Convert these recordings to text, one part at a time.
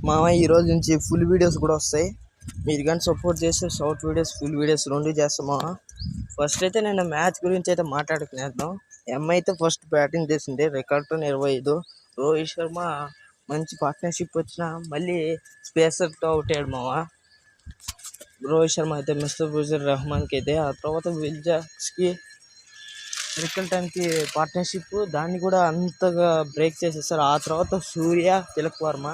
మామ ఈరోజు నుంచి ఫుల్ వీడియోస్ కూడా వస్తాయి. మీరు కానీ సపోర్ట్ చేస్తే షార్ట్ వీడియోస్ ఫుల్ వీడియోస్ రెండు చేస్తాం మామ. ఫస్ట్ అయితే నేను మ్యాచ్ గురించి అయితే మాట్లాడుకునేద్దాం. ఎంఐ అయితే ఫస్ట్ బ్యాటింగ్ చేసింది, రికార్డ్ 25. రోహిత్ శర్మ మంచి పార్ట్నర్షిప్ వచ్చిన మళ్ళీ స్పేసర్తో అవుట్ అయ్యాడు మామ. రోహిత్ శర్మ అయితే ముస్తఫిజుర్ రహమాన్కి అయితే, ఆ తర్వాత విల్జాక్స్కి రికల్టన్కి పార్ట్నర్షిప్ దాన్ని కూడా అంతగా బ్రేక్ చేసేస్తారు. ఆ తర్వాత సూర్య, తిలక్ వర్మ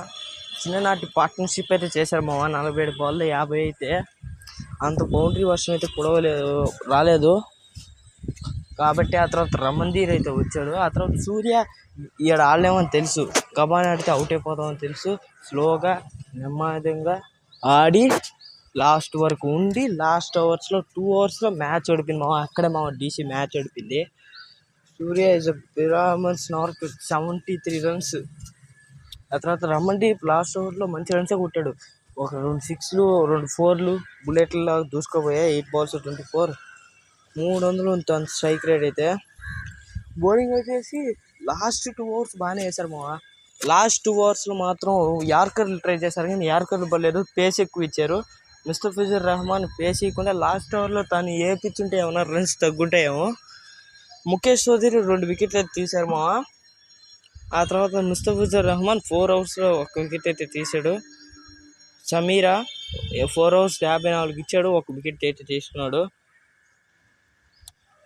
చిన్ననాటి పార్ట్నర్షిప్ అయితే చేశారు మామ. 47 బాల్లో 50 అయితే అంత బౌండరీ వర్షం అయితే రాలేదు కాబట్టి ఆ తర్వాత రమణ్దీర్ అయితే వచ్చాడు. ఆ తర్వాత సూర్య ఈడ ఆడలేమని తెలుసు, కబాన్ ఆడితే అవుట్ అయిపోతామని తెలుసు, స్లోగా నెమ్మదిగా ఆడి లాస్ట్ వరకు ఉండి లాస్ట్ ఓవర్స్లో 2 ఓవర్స్లో మ్యాచ్ ఓడిపోయింది మామ. అక్కడే మామ డీసీ మ్యాచ్ ఓడిపోయింది. సూర్య ఇస్ అ పిరామన్స్ నార్త్ 73 రన్స్. ఆ తర్వాత రమణ్దీప్ లాస్ట్ ఓవర్లో మంచి రన్సే కొట్టాడు. ఒక 2 6లు 2 4లు బుల్లెట్లా దూసుకోపోయాయి. 8 balls 24, 300 ఉంటుంది స్ట్రైక్ రేట్ అయితే. బౌలింగ్ వచ్చేసి లాస్ట్ 2 ఓవర్స్ బాగానే వేశారు మామ. లాస్ట్ 2 ఓవర్స్లో మాత్రం యార్కర్లు ట్రై చేశారు కానీ యార్కర్లు పడలేదు, పేస్ ఎక్కువ ఇచ్చారు. ముస్తఫిజుర్ రహమాన్ పేస్ ఇవ్వకుండా లాస్ట్ ఓవర్లో తను ఏపించుంటే ఏమన్నా రన్స్ తగ్గుంటాయేమో. ముఖేష్ చౌదరి 2 వికెట్లు అయితే తీశారు మామ. ఆ తర్వాత ముస్తఫిజుర్ రహమాన్ 4 ఓవర్స్లో 1 వికెట్ అయితే తీశాడు. సమీరా 4 overs 54 ఇచ్చాడు, 1 వికెట్ అయితే తీసుకున్నాడు.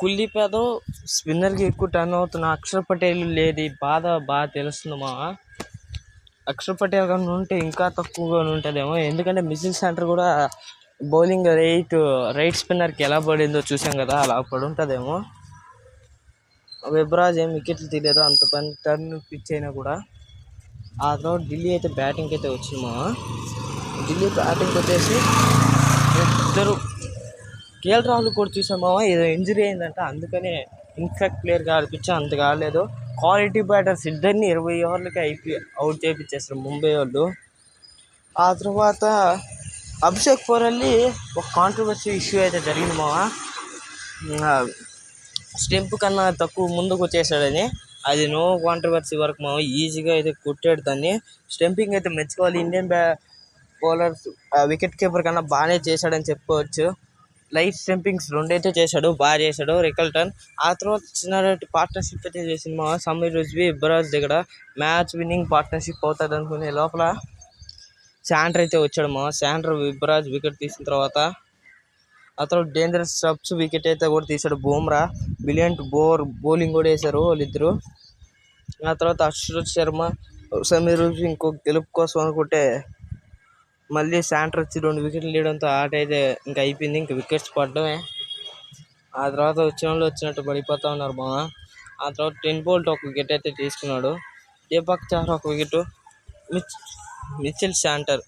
కుల్దీప్ యాదవ్ స్పిన్నర్కి ఎక్కువ టర్న్ అవుతున్న అక్షర్ పటేల్ లేదు, బాధ బాగా తెలుస్తుంది మామ. అక్షర్ పటేల్ కానీ ఉంటే ఇంకా తక్కువగా ఉంటుందేమో, ఎందుకంటే మిడిల్ సెంటర్ కూడా బౌలింగ్ రైట్ స్పిన్నర్కి ఎలా పడిందో చూసాం కదా, అలా పడి ఉంటుందేమో. వెబ్రాజ్ ఏం వికెట్లు తీయలేదు, అంత పని టర్న్ పిచ్ అయినా కూడా. ఆ తర్వాత ఢిల్లీ అయితే బ్యాటింగ్కి అయితే వచ్చింది మామ. ఢిల్లీ బ్యాటింగ్కి వచ్చేసి ఇద్దరు కేఎల్ రాహుల్ కూడా చూసాం మామ. ఏదో ఇంజరీ అయిందంట, అందుకనే ఇన్ఫాక్ట్ ప్లేయర్గా ఆడిపించా, అంతగా ఆడలేదు. క్వాలిటీ బ్యాటర్స్ ఇద్దరిని 20 ఓవర్లకి అవుట్ చేయించేస్తారు ముంబై వాళ్ళు. ఆ తర్వాత అభిషేక్ పోరల్లి ఒక కాంట్రవర్సీ ఇష్యూ అయితే జరిగింది మామ. స్టెంప్ కన్నా తక్కువ ముందుకు వచ్చేసాడని, అది నో కాంట్రవర్సీ వరకు మామ. ఈజీగా అయితే కొట్టాడు దాన్ని. స్టెంపింగ్ అయితే మెచ్చుకోవాలి. ఇండియన్ బౌలర్స్ వికెట్ కీపర్ కన్నా బాగానే చేశాడని చెప్పుకోవచ్చు. లైట్ స్టెంపింగ్స్ 2 అయితే చేశాడు, బాగా చేశాడు రికల్టన్. ఆ తర్వాత చిన్నటి పార్ట్నర్షిప్ అయితే చేసింది మా సమీర్ రుజ్వి ఇబ్రాజ్ దగ్గర. మ్యాచ్ విన్నింగ్ పార్ట్నర్షిప్ అవుతుంది అనుకునే లోపల శాంటర్ అయితే వచ్చాడు మా. శాంటర్ ఇబ్రాజ్ వికెట్ తీసిన తర్వాత ఆ తర్వాత డేంజరస్ స్టబ్స్ వికెట్ అయితే కూడా తీశాడు. బూమ్రా బ్రిలియంట్ బౌలింగ్ కూడా వేశారు వాళ్ళిద్దరు. ఆ తర్వాత అశ్రుత్ శర్మ, సమీర్ రుజ్వి ఇంకో గెలుపు కోసం అనుకుంటే మళ్ళీ శాంటర్ వచ్చి 2 వికెట్లు తీయడంతో ఆట అయితే ఇంకా అయిపోయింది, ఇంకా వికెట్స్ పడడమే. ఆ తర్వాత వచ్చినట్టు పడిపోతూ ఉన్నారు మా. ఆ తర్వాత 10 బౌల్ట్ 1 వికెట్ అయితే తీసుకున్నాడు. Deepak Chahar 1 wicket. Mitchell Santner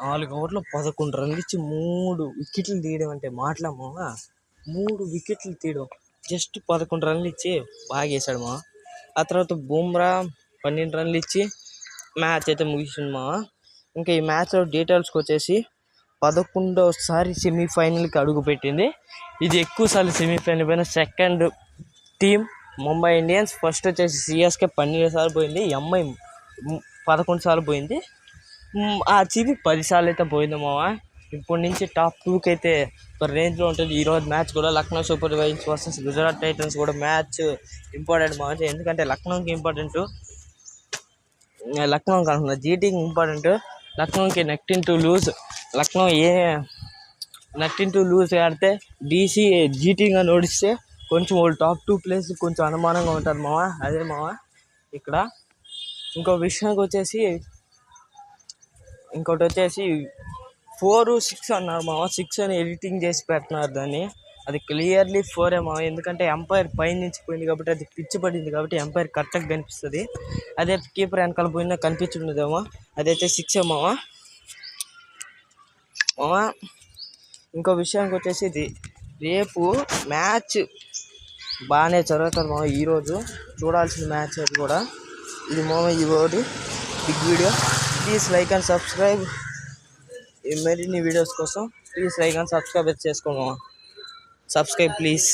4 ఓవర్లో 11 రన్లు ఇచ్చి 3 వికెట్లు తీయడం అంటే మాట్లాడమా. 3 వికెట్లు తీయడం, జస్ట్ 11 రన్లు ఇచ్చి బాగా వేసాడు మా. ఆ తర్వాత బూమ్రా 12 రన్లు ఇచ్చి మ్యాచ్ అయితే ముగిసింది మా. ఇంకా ఈ మ్యాచ్లో డీటెయిల్స్కి వచ్చేసి 11వసారి సెమీఫైనల్కి అడుగుపెట్టింది. ఇది ఎక్కువసార్లు సెమీఫైనల్ పోయిన second team Mumbai Indians. First వచ్చేసి సిఎస్కే 12 సార్లు పోయింది, ఎంఐ 11 సార్లు పోయింది, ఆర్సీబీ 10 సార్లు అయితే పోయింది మామ. ఇప్పటి నుంచి టాప్ 2కి అయితే ఒక రేంజ్లో ఉంటుంది. ఈరోజు మ్యాచ్ కూడా Lucknow Super Giants versus Gujarat Titans కూడా మ్యాచ్ ఇంపార్టెంట్ మామ. ఎందుకంటే లక్నోకి ఇంపార్టెంట్, లక్నో కాకుండా జీటీకి ఇంపార్టెంట్. లక్నోకి nothing to lose. Lucknow nothing to lose ఆడితే డీసీ జీటీగా నడిస్తే కొంచెం వాళ్ళు టాప్ 2 ప్లేస్ కొంచెం అనుమానంగా ఉంటుంది మామ. అదే మామ ఇక్కడ ఇంకో విషయానికి వచ్చేసి, ఇంకోటి వచ్చేసి 4, 6 అన్నారు మామ. 6 అని ఎడిటింగ్ చేసి పెడుతున్నారు దాన్ని, అది క్లియర్లీ 4 మామ. ఎందుకంటే ఎంపైర్ పై నుంచి పోయింది కాబట్టి, అది పిచ్ పడింది కాబట్టి ఎంపైర్ కరెక్ట్గా కనిపిస్తుంది. అదే కీపర్ వెనకాల పోయినా కనిపించుండదేమో, అదైతే 6 మామ. ఇంకో విషయానికి వచ్చేసి ఇది రేపు మ్యాచ్ బాగానే జరుగుతుంది మామ. ఈరోజు చూడాల్సిన మ్యాచ్ అది కూడా ఇది మామ. ఈ big video. Please like and subscribe. మరిన్ని వీడియోస్ కోసం ప్లీజ్ లైక్ అండ్ సబ్స్క్రైబ్ చేసుకో మామ. Subscribe please.